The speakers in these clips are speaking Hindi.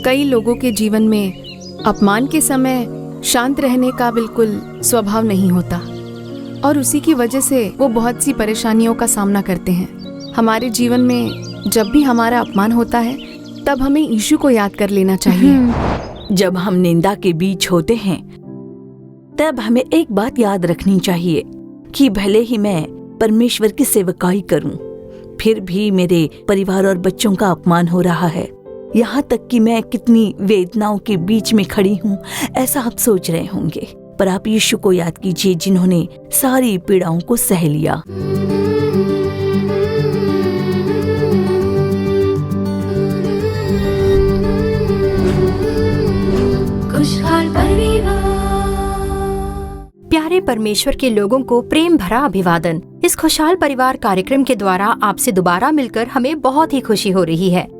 कई लोगों के जीवन में अपमान के समय शांत रहने का बिल्कुल स्वभाव नहीं होता और उसी की वजह से वो बहुत सी परेशानियों का सामना करते हैं। हमारे जीवन में जब भी हमारा अपमान होता है तब हमें यीशु को याद कर लेना चाहिए। जब हम निंदा के बीच होते हैं तब हमें एक बात याद रखनी चाहिए कि भले ही मैं परमेश्वर की सेवकाई करूं, फिर भी मेरे परिवार और बच्चों का अपमान हो रहा है। यहाँ तक कि मैं कितनी वेदनाओं के बीच में खड़ी हूँ, ऐसा आप सोच रहे होंगे, पर आप यीशु को याद कीजिए जिन्होंने सारी पीड़ाओं को सह लिया। प्यारे परमेश्वर के लोगों को प्रेम भरा अभिवादन। इस खुशहाल परिवार कार्यक्रम के द्वारा आपसे दोबारा मिलकर हमें बहुत ही खुशी हो रही है।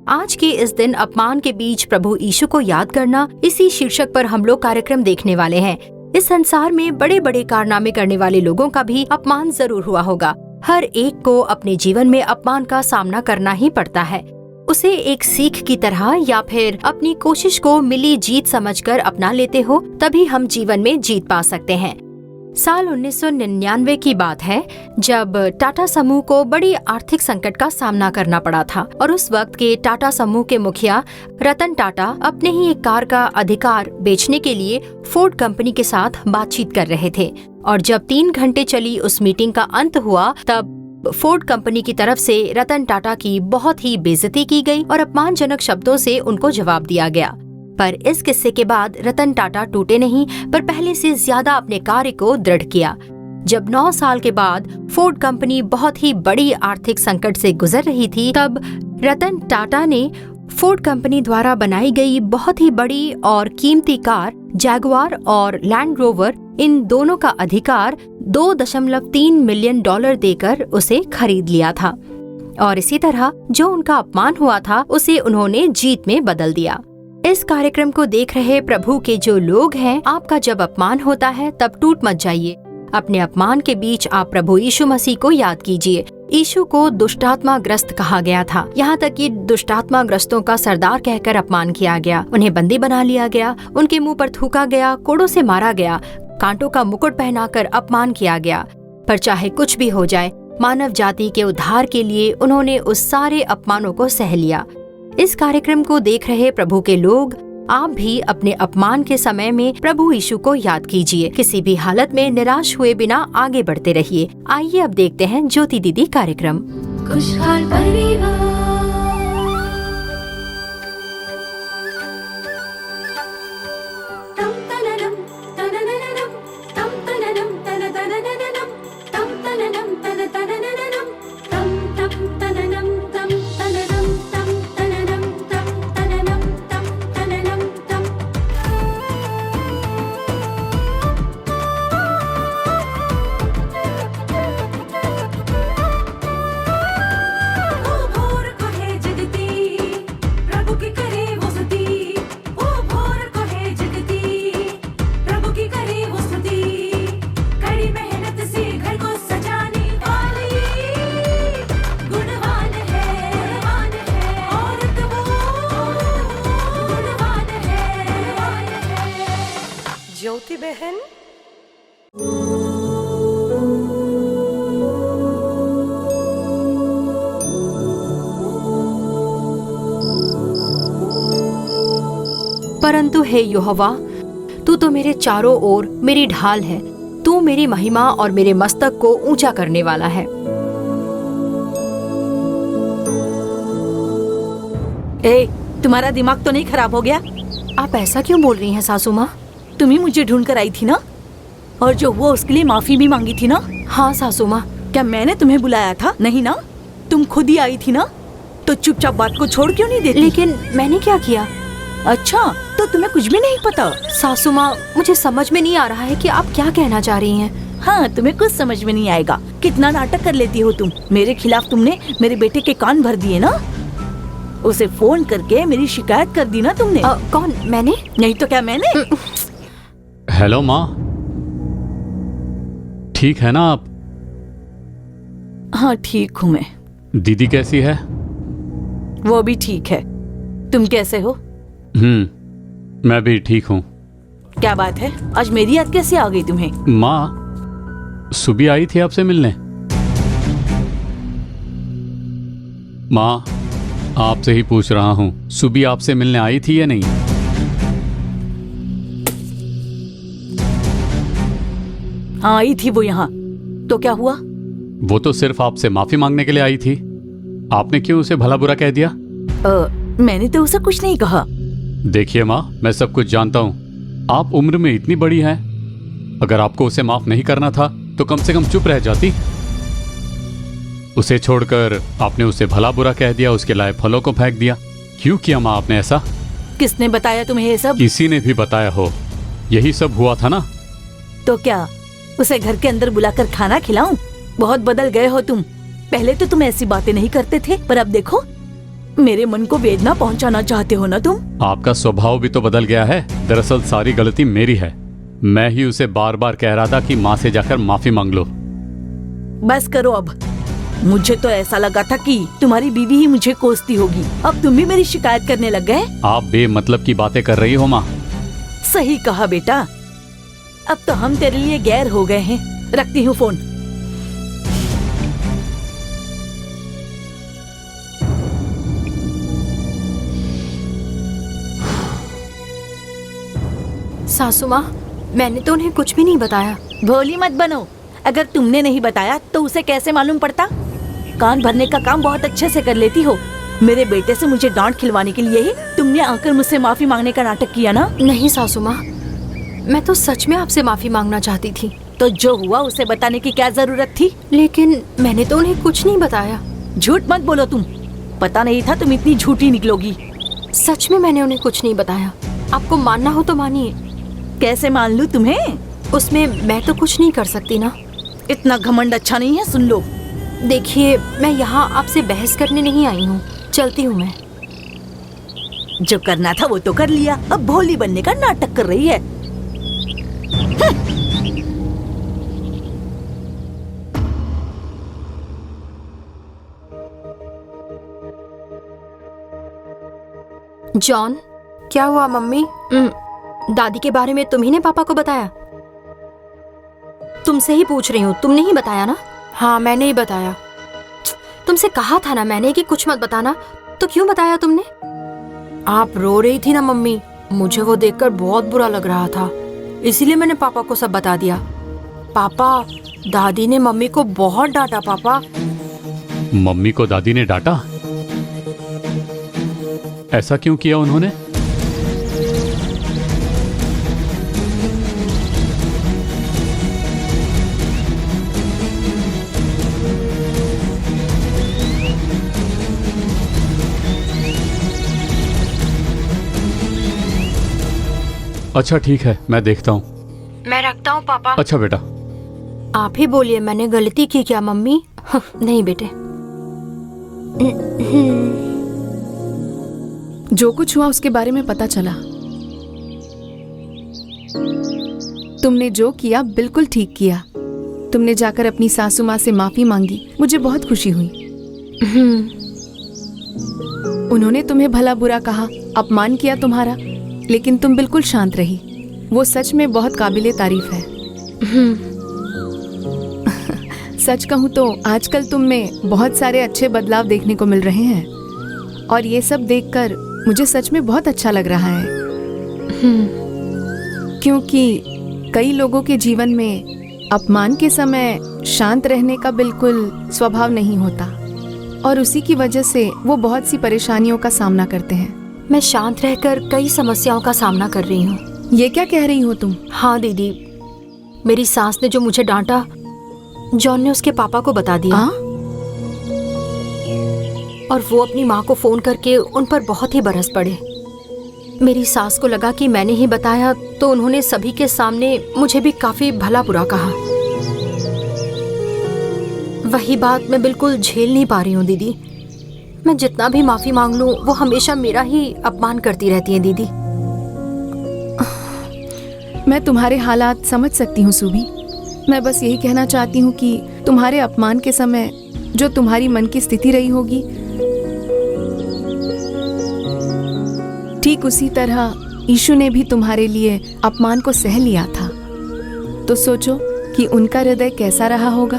आज के इस दिन अपमान के बीच प्रभु यीशु को याद करना, इसी शीर्षक पर हम लोग कार्यक्रम देखने वाले हैं। इस संसार में बड़े बड़े कारनामे करने वाले लोगों का भी अपमान जरूर हुआ होगा। हर एक को अपने जीवन में अपमान का सामना करना ही पड़ता है। उसे एक सीख की तरह या फिर अपनी कोशिश को मिली जीत समझकर अपना लेते हो, तभी हम जीवन में जीत पा सकते हैं। साल 1999 की बात है जब टाटा समूह को बड़ी आर्थिक संकट का सामना करना पड़ा था और उस वक्त के टाटा समूह के मुखिया रतन टाटा अपने ही एक कार का अधिकार बेचने के लिए फोर्ड कंपनी के साथ बातचीत कर रहे थे और जब 3 घंटे चली उस मीटिंग का अंत हुआ तब फोर्ड कंपनी की तरफ से रतन टाटा की बहुत ही बेइज्जती की गई और अपमानजनक शब्दों से उनको जवाब दिया गया। पर इस किस्से के बाद रतन टाटा टूटे नहीं, पर पहले से ज्यादा अपने कार्य को दृढ़ किया। जब 9 साल के बाद फोर्ड कंपनी बहुत ही बड़ी आर्थिक संकट से गुजर रही थी, तब रतन टाटा ने फोर्ड कंपनी द्वारा बनाई गई बहुत ही बड़ी और कीमती कार जैगुआर और लैंड रोवर, इन दोनों का अधिकार $2.3 मिलियन देकर उसे खरीद लिया था और इसी तरह जो उनका अपमान हुआ था उसे उन्होंने जीत में बदल दिया। इस कार्यक्रम को देख रहे प्रभु के जो लोग हैं, आपका जब अपमान होता है तब टूट मत जाइए। अपने अपमान के बीच आप प्रभु यीशु मसीह को याद कीजिए। यीशु को दुष्टात्मा ग्रस्त कहा गया था, यहाँ तक कि दुष्टात्मा ग्रस्तों का सरदार कहकर अपमान किया गया। उन्हें बंदी बना लिया गया, उनके मुंह पर थूका गया, कोड़ों से मारा गया, कांटों का मुकुट पहनाकर अपमान किया गया। पर चाहे कुछ भी हो जाए, मानव जाति के उद्धार के लिए उन्होंने उस सारे अपमानों को सह लिया। इस कार्यक्रम को देख रहे प्रभु के लोग, आप भी अपने अपमान के समय में प्रभु यीशु को याद कीजिए। किसी भी हालत में निराश हुए बिना आगे बढ़ते रहिए। आइए अब देखते हैं ज्योति दीदी कार्यक्रम। खुशहाल परिवार। ज्योति बहन, परंतु हे यहोवा, तू तो मेरे चारों ओर मेरी ढाल है। तू मेरी महिमा और मेरे मस्तक को ऊंचा करने वाला है। तुम्हारा दिमाग तो नहीं खराब हो गया? आप ऐसा क्यों बोल रही हैं सासू माँ? तुम ही मुझे ढूंढ कर आई थी ना, और जो हुआ उसके लिए माफी भी मांगी थी ना? हाँ सासू माँ। क्या मैंने तुम्हें बुलाया था? नहीं ना, तुम खुद ही आई थी ना, तो चुपचाप बात को छोड़ क्यों नहीं देती? लेकिन मैंने क्या किया? अच्छा, तो तुम्हें कुछ भी नहीं पता? सासू माँ, मुझे समझ में नहीं आ रहा है कि आप क्या कहना चाह रही हैं। हाँ, तुम्हें कुछ समझ में नहीं आएगा। कितना नाटक कर लेती हो तुम। मेरे खिलाफ तुमने मेरे बेटे के कान भर दिए ना, उसे फोन करके मेरी शिकायत कर दी ना तुमने। कौन? मैंने? नहीं तो क्या मैंने? हेलो माँ, ठीक है ना आप? हाँ ठीक हूँ मैं। दीदी कैसी है? वो भी ठीक है। तुम कैसे हो? मैं भी ठीक हूँ। क्या बात है, आज मेरी याद कैसे आ गई तुम्हें? माँ, सुबी आई थी आपसे मिलने। माँ, आपसे ही पूछ रहा हूँ, सुबी आपसे मिलने आई थी या नहीं? हाँ आई थी वो यहाँ। तो क्या हुआ? वो तो सिर्फ आपसे माफी मांगने के लिए आई थी। आपने क्यों उसे भला बुरा कह दिया? मैंने तो उसे कुछ नहीं कहा। देखिए माँ, मैं सब कुछ जानता हूँ। आप उम्र में इतनी बड़ी हैं। अगर आपको उसे माफ नहीं करना था तो कम से कम चुप रह जाती। उसे छोड़कर आपने उसे भला बुरा कह दिया, उसके लाए फलों को फेंक दिया। क्यों किया माँ आपने ऐसा? किसने बताया तुम्हें ये सब? किसी ने भी बताया हो। यही सब हुआ था ना? तो क्या उसे घर के अंदर बुलाकर खाना खिलाऊं? बहुत बदल गए हो तुम। पहले तो तुम ऐसी बातें नहीं करते थे, पर अब देखो मेरे मन को वेदना पहुंचाना चाहते हो ना तुम। आपका स्वभाव भी तो बदल गया है। दरअसल सारी गलती मेरी है। मैं ही उसे बार बार कह रहा था कि माँ से जाकर माफी मांग लो। बस करो अब। मुझे तो ऐसा लगा था कि तुम्हारी बीवी ही मुझे कोसती होगी। अब तुम भी मेरी शिकायत करने लग गए। आप बेमतलब की बातें कर रही हो माँ। सही कहा बेटा, अब तो हम तेरे लिए गैर हो गए हैं। रखती हूँ फोन। सासू माँ, मैंने तो उन्हें कुछ भी नहीं बताया। भोली मत बनो। अगर तुमने नहीं बताया तो उसे कैसे मालूम पड़ता? कान भरने का काम बहुत अच्छे से कर लेती हो। मेरे बेटे से मुझे डांट खिलवाने के लिए ही तुमने आकर मुझसे माफी मांगने का नाटक किया ना? नहीं सासू माँ, मैं तो सच में आपसे माफी मांगना चाहती थी। तो जो हुआ उसे बताने की क्या जरूरत थी? लेकिन मैंने तो उन्हें कुछ नहीं बताया। झूठ मत बोलो तुम। पता नहीं था तुम इतनी झूठी निकलोगी। सच में मैंने उन्हें कुछ नहीं बताया। आपको मानना हो तो मानिए। कैसे मान लूं तुम्हें? उसमें मैं तो कुछ नहीं कर सकती ना। इतना घमंड अच्छा नहीं है। सुन लो, देखिए, मैं यहाँ आपसे बहस करने नहीं आई हूँ। चलती हूँ मैं। जो करना था वो तो कर लिया। अब भोली बनने का नाटक कर रही है। जॉन, क्या हुआ मम्मी? दादी के बारे में तुम्ही ने पापा को बताया? तुमसे ही पूछ रही हूँ, तुमने ही बताया ना? हाँ, मैंने ही बताया। तुमसे कहा था ना मैंने कि कुछ मत बताना, तो क्यों बताया तुमने? आप रो रही थी ना मम्मी, मुझे वो देखकर बहुत बुरा लग रहा था, इसीलिए मैंने पापा को सब बता दिया। पापा, दादी ने मम्मी को बहुत डांटा। पापा, मम्मी को दादी ने डांटा? ऐसा क्यों किया उन्होंने? अच्छा ठीक है, मैं देखता हूँ। मैं रखता हूँ पापा। अच्छा बेटा। आप ही बोलिए, मैंने गलती की क्या मम्मी? नहीं बेटे। जो कुछ हुआ उसके बारे में पता चला। तुमने जो किया बिल्कुल ठीक किया। तुमने जाकर अपनी सासू माँ से माफी मांगी, मुझे बहुत खुशी हुई। उन्होंने तुम्हें भला बुरा कहा, अपमान किया तुम्हारा, लेकिन तुम बिल्कुल शांत रही। वो सच में बहुत काबिले तारीफ है। सच कहूँ तो आजकल तुम में बहुत सारे अच्छे बदलाव देखने को मिल रहे हैं, और ये सब देखकर मुझे सच में बहुत अच्छा लग रहा है। क्योंकि कई लोगों के जीवन में अपमान के समय शांत रहने का बिल्कुल स्वभाव नहीं होता, और उसी की वजह से वो बहुत सी परेशानियों का सामना करते हैं। मैं शांत रहकर कई समस्याओं का सामना कर रही हूँ। ये क्या कह रही हो तुम? हाँ दीदी, मेरी सास ने जो मुझे डांटा, जॉन ने उसके पापा को बता दिया। और वो अपनी माँ को फोन करके उन पर बहुत ही बरस पड़े। मेरी सास को लगा कि मैंने ही बताया, तो उन्होंने सभी के सामने मुझे भी काफी भला बुरा कहा। वही बात मैं बिल्कुल झेल नहीं पा रही हूँ दीदी। मैं जितना भी माफी मांग लूं, वो हमेशा मेरा ही अपमान करती रहती है दीदी। मैं तुम्हारे हालात समझ सकती हूँ सुबी। मैं बस यही कहना चाहती हूँ कि तुम्हारे अपमान के समय जो तुम्हारी मन की स्थिति रही होगी, ठीक उसी तरह यीशु ने भी तुम्हारे लिए अपमान को सह लिया था। तो सोचो कि उनका हृदय कैसा रहा होगा।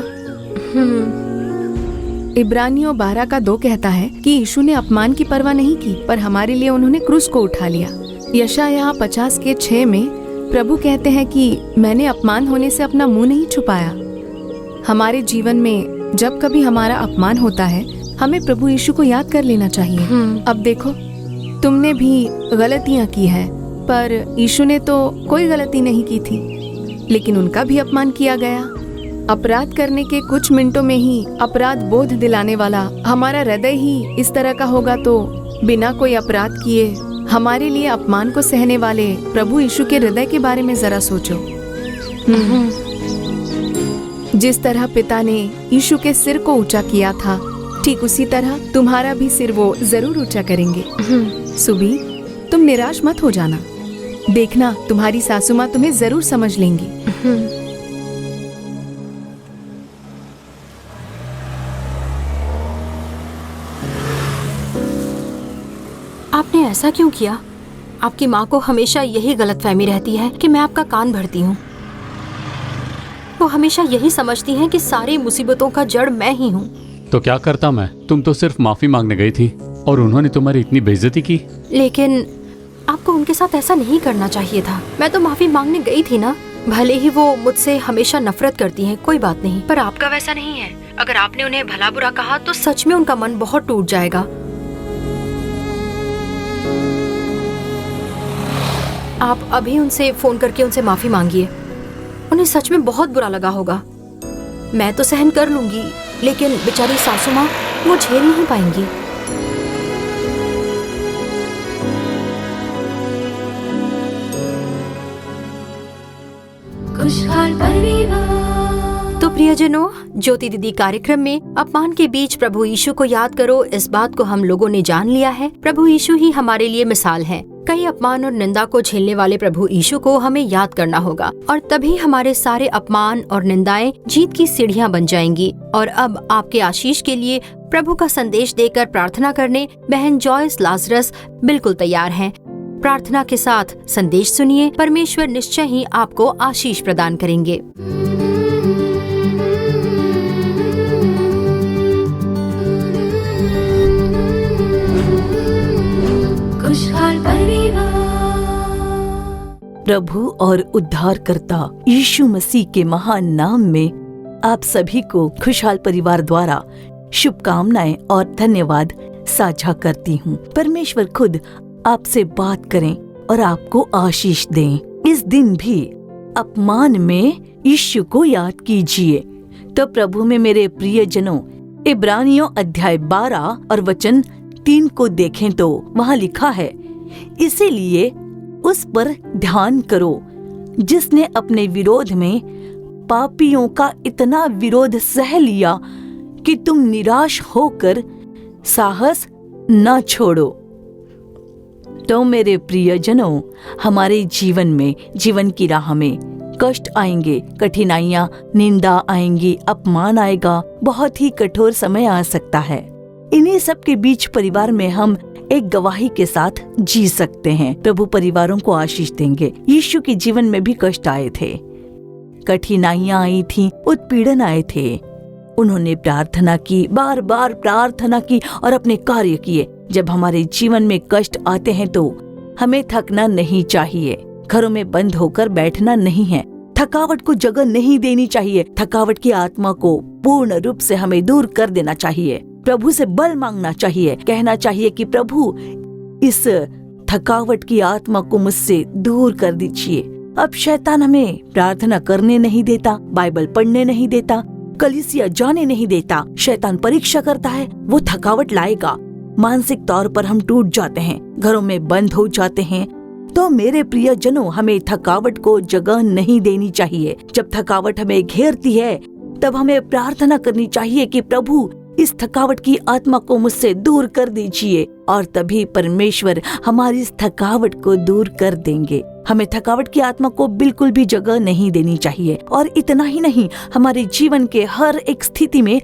इब्रानियों 12:2 कहता है कि यीशु ने अपमान की परवाह नहीं की, पर हमारे लिए उन्होंने क्रूस को उठा लिया। यशायाह 50:6 में प्रभु कहते हैं कि मैंने अपमान होने से अपना मुंह नहीं छुपाया। हमारे जीवन में जब कभी हमारा अपमान होता है, हमें प्रभु यीशु को याद कर लेना चाहिए। अब देखो, तुमने भी गलतियां की है, पर यीशु ने तो कोई गलती नहीं की थी, लेकिन उनका भी अपमान किया गया। अपराध करने के कुछ मिनटों में ही अपराध बोध दिलाने वाला हमारा हृदय ही इस तरह का होगा, तो बिना कोई अपराध किए हमारे लिए अपमान को सहने वाले प्रभु यीशु के हृदय के बारे में जरा सोचो। जिस तरह पिता ने यीशु के सिर को ऊंचा किया था, ठीक उसी तरह तुम्हारा भी सिर वो जरूर ऊंचा करेंगे। सुबी, तुम निराश मत हो जाना। देखना, तुम्हारी सासू माँ तुम्हें जरूर समझ लेंगी। आपने ऐसा क्यों किया? आपकी माँ को हमेशा यही गलतफहमी रहती है कि मैं आपका कान भरती हूँ। वो हमेशा यही समझती हैं कि सारी मुसीबतों का जड़ मैं ही हूँ। तो क्या करता मैं? तुम तो सिर्फ माफी मांगने गई थी और उन्होंने तुम्हारी इतनी बेइज्जती की। लेकिन आपको उनके साथ ऐसा नहीं करना चाहिए था। मैं तो माफी मांगने गई थी ना। भले ही वो मुझसे हमेशा नफरत करती हैं, कोई बात नहीं, पर आपका वैसा नहीं है। अगर आपने उन्हें भला बुरा कहा तो सच में उनका मन बहुत टूट जाएगा। आप अभी उनसे फोन करके उनसे माफी मांगिए। उन्हें सच में बहुत बुरा लगा होगा। मैं तो सहन कर लूंगी, लेकिन बेचारी सासू माँ वो झेल नहीं पाएंगी। खुशहाल परिवार। तो प्रियजनों, ज्योति दीदी कार्यक्रम में अपमान के बीच प्रभु यीशु को याद करो, इस बात को हम लोगों ने जान लिया है। प्रभु यीशु ही हमारे लिए मिसाल है। कई अपमान और निंदा को झेलने वाले प्रभु यीशु को हमें याद करना होगा, और तभी हमारे सारे अपमान और निंदाएं जीत की सीढ़ियां बन जाएंगी। और अब आपके आशीष के लिए प्रभु का संदेश देकर प्रार्थना करने बहन जॉयस लाजरस बिल्कुल तैयार हैं। प्रार्थना के साथ संदेश सुनिए। परमेश्वर निश्चय ही आपको आशीष प्रदान करेंगे। खुशहाल परिवार। प्रभु और उद्धारकर्ता यीशु मसीह के महान नाम में आप सभी को खुशहाल परिवार द्वारा शुभकामनाएं और धन्यवाद साझा करती हूँ। परमेश्वर खुद आपसे बात करें और आपको आशीष दें। इस दिन भी अपमान में यीशु को याद कीजिए। तो प्रभु में मेरे प्रियजनों, इब्रानियों अध्याय 12 और वचन 3 को देखें तो वहाँ लिखा है, इसीलिए उस पर ध्यान करो जिसने अपने विरोध में पापियों का इतना विरोध सह लिया कि तुम निराश होकर साहस न छोड़ो। तो मेरे प्रियजनों, हमारे जीवन में, जीवन की राह में कष्ट आएंगे, कठिनाइयां, निंदा आएंगी, अपमान आएगा, बहुत ही कठोर समय आ सकता है। इन्हीं सब के बीच परिवार में हम एक गवाही के साथ जी सकते हैं। प्रभु परिवारों को आशीष देंगे। यीशु के जीवन में भी कष्ट आए थे, कठिनाइयां आई थी, उत्पीड़न आए थे। उन्होंने प्रार्थना की, बार बार प्रार्थना की और अपने कार्य किए। जब हमारे जीवन में कष्ट आते हैं तो हमें थकना नहीं चाहिए, घरों में बंद होकर बैठना नहीं है, थकावट को जगह नहीं देनी चाहिए। थकावट की आत्मा को पूर्ण रूप से हमें दूर कर देना चाहिए। प्रभु से बल मांगना चाहिए, कहना चाहिए कि प्रभु इस थकावट की आत्मा को मुझसे दूर कर दीजिए। अब शैतान हमें प्रार्थना करने नहीं देता, बाइबल पढ़ने नहीं देता, कलीसिया जाने नहीं देता। शैतान परीक्षा करता है, वो थकावट लाएगा। मानसिक तौर पर हम टूट जाते हैं, घरों में बंद हो जाते हैं। तो मेरे प्रियजनों, हमें थकावट को जगह नहीं देनी चाहिए। जब थकावट हमें घेरती है तब हमें प्रार्थना करनी चाहिए कि प्रभु इस थकावट की आत्मा को मुझसे दूर कर दीजिए, और तभी परमेश्वर हमारी इस थकावट को दूर कर देंगे। हमें थकावट की आत्मा को बिल्कुल भी जगह नहीं देनी चाहिए। और इतना ही नहीं, हमारे जीवन के हर एक स्थिति में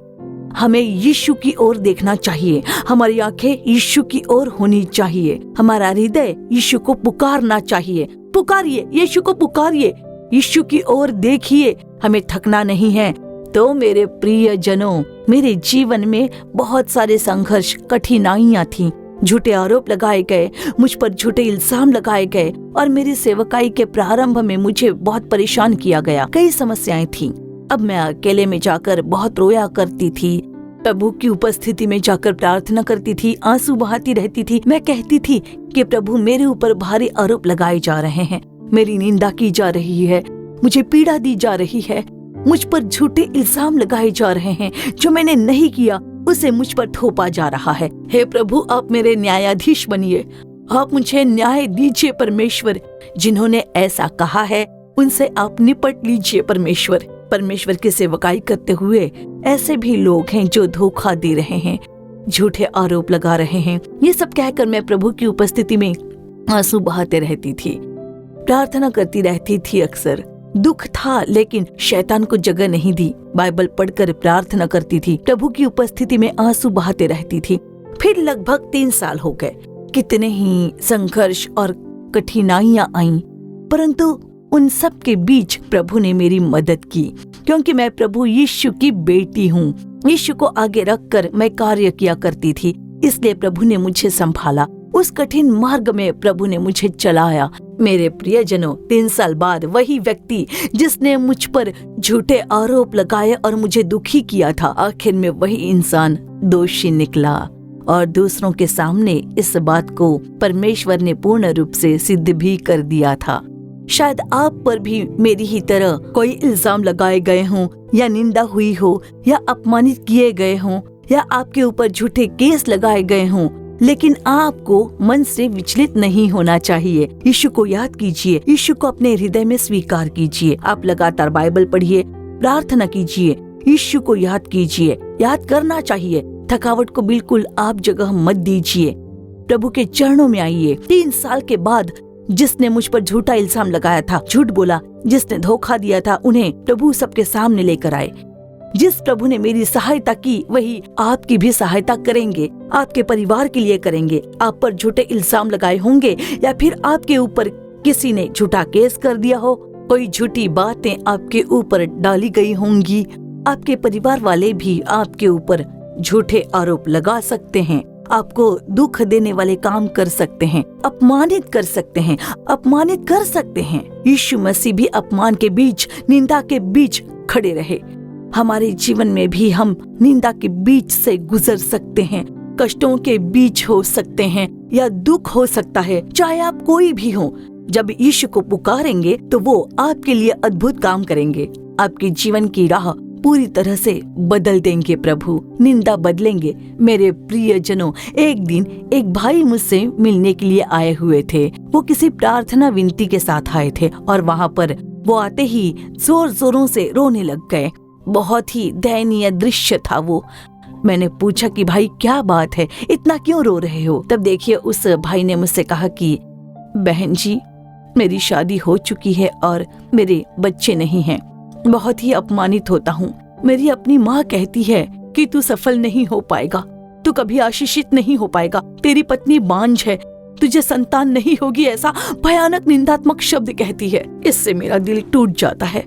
हमें यीशु की ओर देखना चाहिए, हमारी आंखें यीशु की ओर होनी चाहिए, हमारा हृदय यीशु को पुकारना चाहिए। पुकारिए, यीशु को पुकारिए, यीशु की ओर देखिए, हमें थकना नहीं है। तो मेरे प्रिय जनों, मेरे जीवन में बहुत सारे संघर्ष, कठिनाइयां थीं, झूठे आरोप लगाए गए, मुझ पर झूठे इल्जाम लगाए गए और मेरी सेवकाई के प्रारंभ में मुझे बहुत परेशान किया गया। कई समस्याएं थीं। अब मैं अकेले में जाकर बहुत रोया करती थी, प्रभु की उपस्थिति में जाकर प्रार्थना करती थी, आंसू बहाती रहती थी। मैं कहती थी कि प्रभु, मेरे ऊपर भारी आरोप लगाए जा रहे हैं, मेरी निंदा की जा रही है, मुझे पीड़ा दी जा रही है, मुझ पर झूठे इल्जाम लगाए जा रहे हैं, जो मैंने नहीं किया उसे मुझ पर थोपा जा रहा है। हे प्रभु, आप मेरे न्यायाधीश बनिए, आप मुझे न्याय दीजिए परमेश्वर। जिन्होंने ऐसा कहा है उनसे आप निपट लीजिए परमेश्वर। परमेश्वर की सेवकाई करते हुए ऐसे भी लोग हैं जो धोखा दे रहे हैं, झूठे आरोप लगा रहे हैं। ये सब कहकर मैं प्रभु की उपस्थिति में आंसू बहाते रहती थी, प्रार्थना करती रहती थी। अक्सर दुख था लेकिन शैतान को जगह नहीं दी। बाइबल पढ़कर प्रार्थना करती थी, प्रभु की उपस्थिति में आंसू बहाते रहती थी। फिर लगभग 3 साल हो गए। कितने ही संघर्ष और कठिनाइयां आईं, परंतु उन सब के बीच प्रभु ने मेरी मदद की, क्योंकि मैं प्रभु यीशु की बेटी हूँ। यीशु को आगे रखकर मैं कार्य किया करती थी, इसलिए प्रभु ने मुझे संभाला। उस कठिन मार्ग में प्रभु ने मुझे चलाया। मेरे प्रियजनों, 3 साल बाद वही व्यक्ति जिसने मुझ पर झूठे आरोप लगाए और मुझे दुखी किया था, आखिर में वही इंसान दोषी निकला और दूसरों के सामने इस बात को परमेश्वर ने पूर्ण रूप से सिद्ध भी कर दिया था। शायद आप पर भी मेरी ही तरह कोई इल्जाम लगाए गए हों, या निंदा हुई हो, या अपमानित किए गए हों, या आपके ऊपर झूठे केस लगाए गए हों, लेकिन आपको मन से विचलित नहीं होना चाहिए। यीशु को याद कीजिए, यीशु को अपने हृदय में स्वीकार कीजिए। आप लगातार बाइबल पढ़िए, प्रार्थना कीजिए, यीशु को याद कीजिए। याद करना चाहिए, थकावट को बिल्कुल आप जगह मत दीजिए, प्रभु के चरणों में आइए। 3 साल के बाद जिसने मुझ पर झूठा इल्जाम लगाया था, झूठ बोला, जिसने धोखा दिया था, उन्हें प्रभु सबके सामने लेकर आए। जिस प्रभु ने मेरी सहायता की वही आपकी भी सहायता करेंगे, आपके परिवार के लिए करेंगे। आप पर झूठे इल्जाम लगाए होंगे या फिर आपके ऊपर किसी ने झूठा केस कर दिया हो, कोई झूठी बातें आपके ऊपर डाली गई होंगी। आपके परिवार वाले भी आपके ऊपर झूठे आरोप लगा सकते हैं, आपको दुख देने वाले काम कर सकते हैं, अपमानित कर सकते हैं, अपमानित कर सकते हैं। यीशु मसीह भी अपमान के बीच, निंदा के बीच खड़े रहे। हमारे जीवन में भी हम निंदा के बीच से गुजर सकते हैं, कष्टों के बीच हो सकते हैं, या दुख हो सकता है, चाहे आप कोई भी हो। जब यीशु को पुकारेंगे तो वो आपके लिए अद्भुत काम करेंगे, आपके जीवन की राह पूरी तरह से बदल देंगे। प्रभु निंदा बदलेंगे। मेरे प्रियजनों, एक दिन एक भाई मुझसे मिलने के लिए आए हुए थे। वो किसी प्रार्थना विनती के साथ आए थे और वहाँ पर वो आते ही जोर जोरों से रोने लग गए। बहुत ही दयनीय दृश्य था वो। मैंने पूछा कि भाई क्या बात है, इतना क्यों रो रहे हो? तब देखिए उस भाई ने मुझसे कहा कि बहन जी, मेरी शादी हो चुकी है और मेरे बच्चे नहीं हैं। बहुत ही अपमानित होता हूँ। मेरी अपनी माँ कहती है कि तू सफल नहीं हो पाएगा, तू कभी आशीषित नहीं हो पाएगा, तेरी पत्नी बांझ है, तुझे संतान नहीं होगी, ऐसा भयानक निंदात्मक शब्द कहती है। इससे मेरा दिल टूट जाता है।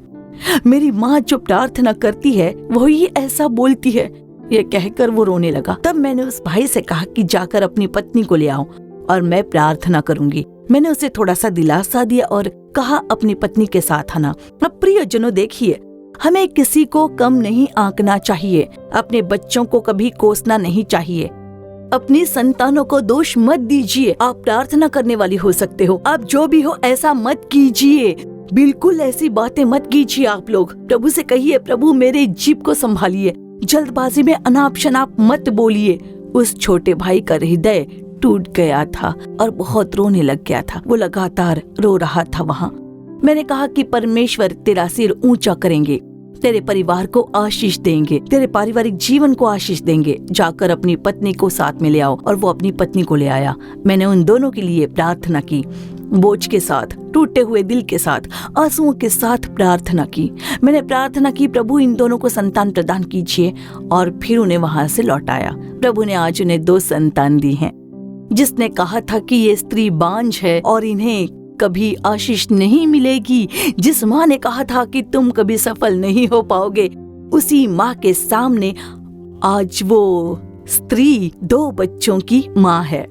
मेरी माँ जो प्रार्थना करती है वही ऐसा बोलती है। ये कहकर वो रोने लगा। तब मैंने उस भाई से कहा कि जाकर अपनी पत्नी को ले आओ और मैं प्रार्थना करूंगी। मैंने उसे थोड़ा सा दिलासा दिया और कहा अपनी पत्नी के साथ आना। अब प्रियजनों देखिए, हमें किसी को कम नहीं आंकना चाहिए, अपने बच्चों को कभी कोसना नहीं चाहिए, अपनी संतानों को दोष मत दीजिए। आप प्रार्थना करने वाली हो सकते हो, आप जो भी हो ऐसा मत कीजिए, बिल्कुल ऐसी बातें मत कीजिए। आप लोग प्रभु से कहिए, प्रभु मेरे जीभ को संभालिए, जल्दबाजी में अनाप शनाप मत बोलिए। उस छोटे भाई का हृदय टूट गया था और बहुत रोने लग गया था। वो लगातार रो रहा था वहाँ। मैंने कहा कि परमेश्वर तेरा सिर ऊंचा करेंगे, तेरे परिवार को आशीष देंगे, तेरे पारिवारिक जीवन को आशीष देंगे। जाकर अपनी पत्नी को साथ में ले आओ। और वो अपनी पत्नी को ले आया। मैंने उन दोनों के लिए प्रार्थना की। बोझ के साथ, टूटे हुए दिल के साथ, आंसुओं के साथ प्रार्थना की। मैंने प्रार्थना की, प्रभु इन दोनों को संतान प्रदान कीजिए, और फिर उन्हें वहां से लौटाया। प्रभु ने आज उन्हें 2 संतान दी हैं। जिसने कहा था कि ये स्त्री बांझ है और इन्हें कभी आशीष नहीं मिलेगी, जिस माँ ने कहा था कि तुम कभी सफल नहीं हो पाओगे, उसी माँ के सामने आज वो स्त्री 2 बच्चों की माँ है।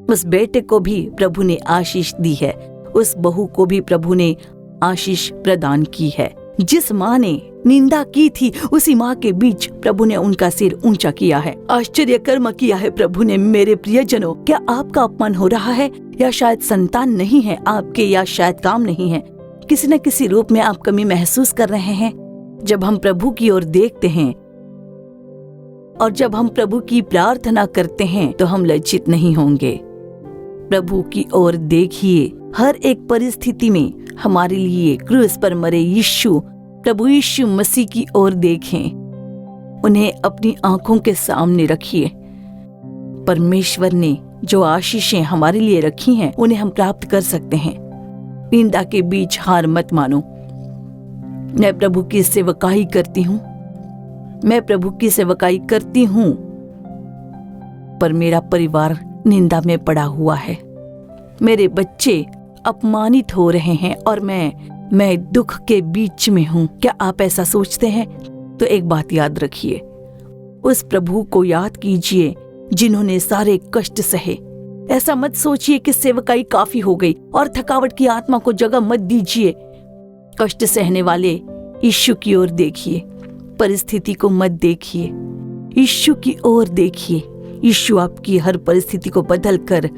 उस बेटे को भी प्रभु ने आशीष दी है, उस बहू को भी प्रभु ने आशीष प्रदान की है। जिस माँ ने निंदा की थी, उसी माँ के बीच प्रभु ने उनका सिर ऊंचा किया है। आश्चर्य कर्म किया है प्रभु ने। मेरे प्रियजनों, क्या आपका अपमान हो रहा है, या शायद संतान नहीं है आपके, या शायद काम नहीं है, किसी न किसी रूप में आप कमी महसूस कर रहे हैं? जब हम प्रभु की ओर देखते हैं और जब हम प्रभु की प्रार्थना करते हैं तो हम लज्जित नहीं होंगे। प्रभु की ओर देखिए। हर एक परिस्थिति में हमारे लिए क्रूस पर मरे यीशु, प्रभु यीशु मसीह की ओर देखें, उन्हें अपनी आंखों के सामने रखिए। परमेश्वर ने जो आशीषें हमारे लिए रखी हैं, उन्हें हम प्राप्त कर सकते हैं। निंदा के बीच हार मत मानो। मैं प्रभु की सेवकाई करती हूँ, मैं प्रभु की सेवकाई करती हूँ, पर मेरा परिवार निंदा में पड़ा हुआ है। मेरे बच्चे अपमानित हो रहे हैं और मैं दुख के बीच में हूँ। क्या आप ऐसा सोचते हैं? तो एक बात याद रखिए, उस प्रभु को याद कीजिए जिन्होंने सारे कष्ट सहे। ऐसा मत सोचिए कि सेवकाई काफी हो गई और थकावट की आत्मा को जगह मत दीजिए। कष्ट सहने वाले यीशु की ओर देखिए, परिस्थिति को मत देखिए, यीशु की ओर देखिए। यीशु आपकी हर परिस्थिति को बदल कर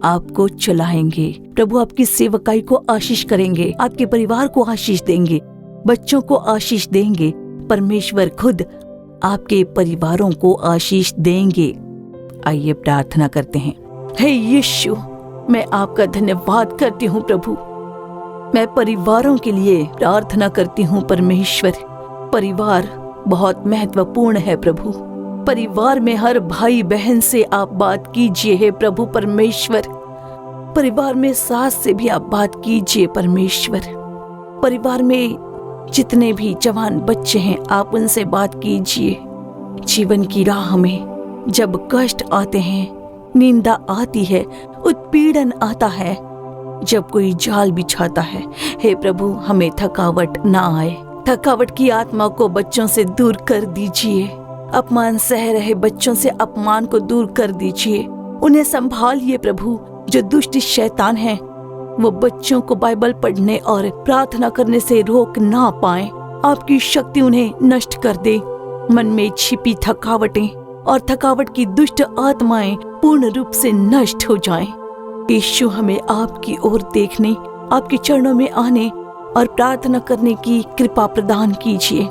आपको चलाएंगे। प्रभु आपकी सेवकाई को आशीष करेंगे, आपके परिवार को आशीष देंगे, बच्चों को आशीष देंगे। परमेश्वर खुद आपके परिवारों को आशीष देंगे। आइए प्रार्थना करते हैं। हे यीशु, मैं आपका धन्यवाद करती हूँ प्रभु। मैं परिवारों के लिए प्रार्थना करती हूँ परमेश्वर। परिवार बहुत महत्वपूर्ण है प्रभु। परिवार में हर भाई बहन से आप बात कीजिए हे प्रभु परमेश्वर। परिवार में सास से भी आप बात कीजिए परमेश्वर। परिवार में जितने भी जवान बच्चे हैं, आप उनसे बात कीजिए। जीवन की राह में जब कष्ट आते हैं, निंदा आती है, उत्पीड़न आता है, जब कोई जाल बिछाता है, हे प्रभु हमें थकावट ना आए। थकावट की आत्मा को बच्चों से दूर कर दीजिए। अपमान सह रहे बच्चों से अपमान को दूर कर दीजिए। उन्हें संभालिए प्रभु। जो दुष्ट शैतान है, वो बच्चों को बाइबल पढ़ने और प्रार्थना करने से रोक ना पाए। आपकी शक्ति उन्हें नष्ट कर दे। मन में छिपी थकावटें और थकावट की दुष्ट आत्माएं पूर्ण रूप से नष्ट हो जाएं। यीशु हमें आपकी ओर देखने, आपके चरणों में आने और प्रार्थना करने की कृपा प्रदान कीजिए।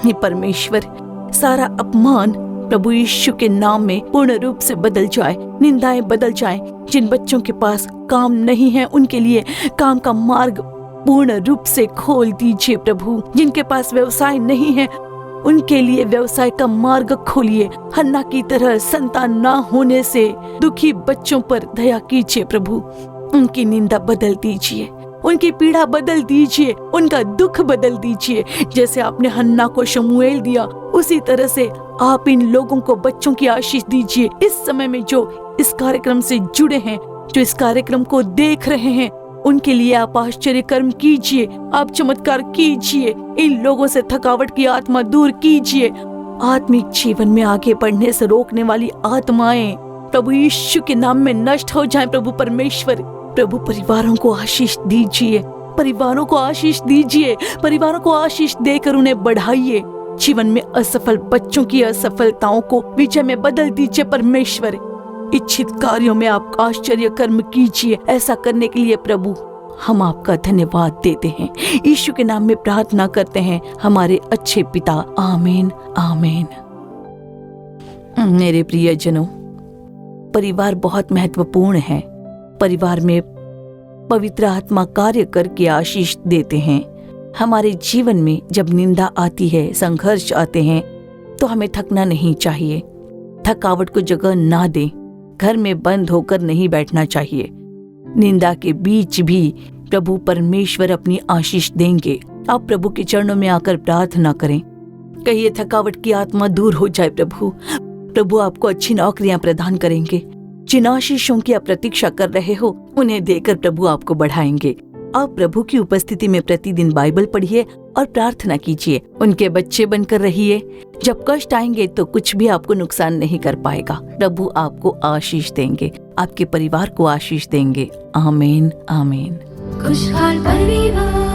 हे परमेश्वर, सारा अपमान प्रभु यीशु के नाम में पूर्ण रूप से बदल जाए, निंदाएं बदल जाएं। जिन बच्चों के पास काम नहीं है, उनके लिए काम का मार्ग पूर्ण रूप से खोल दीजिए प्रभु। जिनके पास व्यवसाय नहीं है, उनके लिए व्यवसाय का मार्ग खोलिए। हन्ना की तरह संतान ना होने से दुखी बच्चों पर दया कीजिए प्रभु। उनकी निंदा बदल दीजिए, उनकी पीड़ा बदल दीजिए, उनका दुख बदल दीजिए। जैसे आपने हन्ना को शमूएल दिया, उसी तरह से आप इन लोगों को बच्चों की आशीष दीजिए। इस समय में जो इस कार्यक्रम से जुड़े हैं, जो इस कार्यक्रम को देख रहे हैं, उनके लिए आप आश्चर्य कर्म कीजिए, आप चमत्कार कीजिए। इन लोगों से थकावट की आत्मा दूर कीजिए। आत्मिक जीवन में आगे बढ़ने से रोकने वाली आत्माएं प्रभु यीशु के नाम में नष्ट हो जाएं। प्रभु परमेश्वर, प्रभु परिवारों को आशीष दीजिए, परिवारों को आशीष दीजिए, परिवारों को आशीष देकर उन्हें बढ़ाइए। जीवन में असफल बच्चों की असफलताओं को विजय में बदल दीजिए परमेश्वर। इच्छित कार्यों में आप आश्चर्य कर्म कीजिए। ऐसा करने के लिए प्रभु हम आपका धन्यवाद देते हैं। यीशु के नाम में प्रार्थना करते हैं हमारे अच्छे पिता, आमीन आमीन। मेरे प्रियजनों, परिवार बहुत महत्वपूर्ण है। परिवार में पवित्र आत्मा कार्य करके आशीष देते हैं। हमारे जीवन में जब निंदा आती है, संघर्ष आते हैं, तो हमें थकना नहीं चाहिए। थकावट को जगह ना दें। घर में बंद होकर नहीं बैठना चाहिए। निंदा के बीच भी प्रभु परमेश्वर अपनी आशीष देंगे। आप प्रभु के चरणों में आकर प्रार्थना करें। कहिए थकावट की आत्मा दूर हो जाए प्रभु आपको अच्छी नौकरियां प्रदान करेंगे। जिन आशीषों की आप प्रतीक्षा कर रहे हो उन्हें देकर प्रभु आपको बढ़ाएंगे। आप प्रभु की उपस्थिति में प्रतिदिन बाइबल पढ़िए और प्रार्थना कीजिए। उनके बच्चे बनकर रहिए। जब कष्ट आएंगे तो कुछ भी आपको नुकसान नहीं कर पाएगा। प्रभु आपको आशीष देंगे, आपके परिवार को आशीष देंगे। आमीन आमीन। खुशहाल परिवार।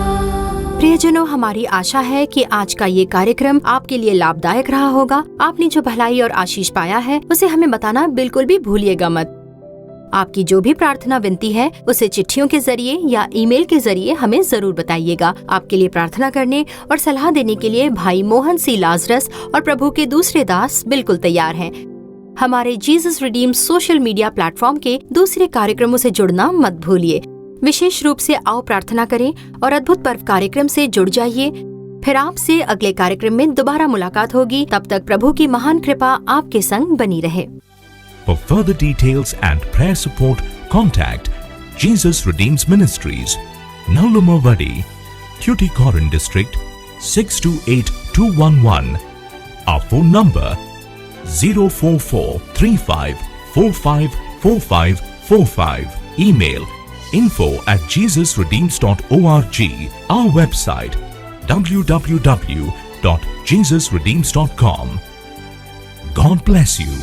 प्रियजनों, हमारी आशा है कि आज का ये कार्यक्रम आपके लिए लाभदायक रहा होगा। आपने जो भलाई और आशीष पाया है उसे हमें बताना बिल्कुल भी भूलिएगा मत। आपकी जो भी प्रार्थना विनती है उसे चिट्ठियों के जरिए या ईमेल के जरिए हमें जरूर बताइएगा। आपके लिए प्रार्थना करने और सलाह देने के लिए भाई मोहन सी लाजरस और प्रभु के दूसरे दास बिल्कुल तैयार हैं। हमारे Jesus redeem social media platform के दूसरे कार्यक्रमों से जुड़ना मत भूलिए। विशेष रूप से आओ प्रार्थना करें और अद्भुत पर्व कार्यक्रम से जुड़ जाइए। फिर आपसे अगले कार्यक्रम में दोबारा मुलाकात होगी। तब तक प्रभु की महान कृपा आपके संग बनी रहे। For further details and prayer support, contact Jesus Redeems Ministries, Nallumavadi, Tuticorin District, 628211. Our phone number 04435454545. Email info@jesusredeems.org. Our website www.jesusredeems.com. God bless you.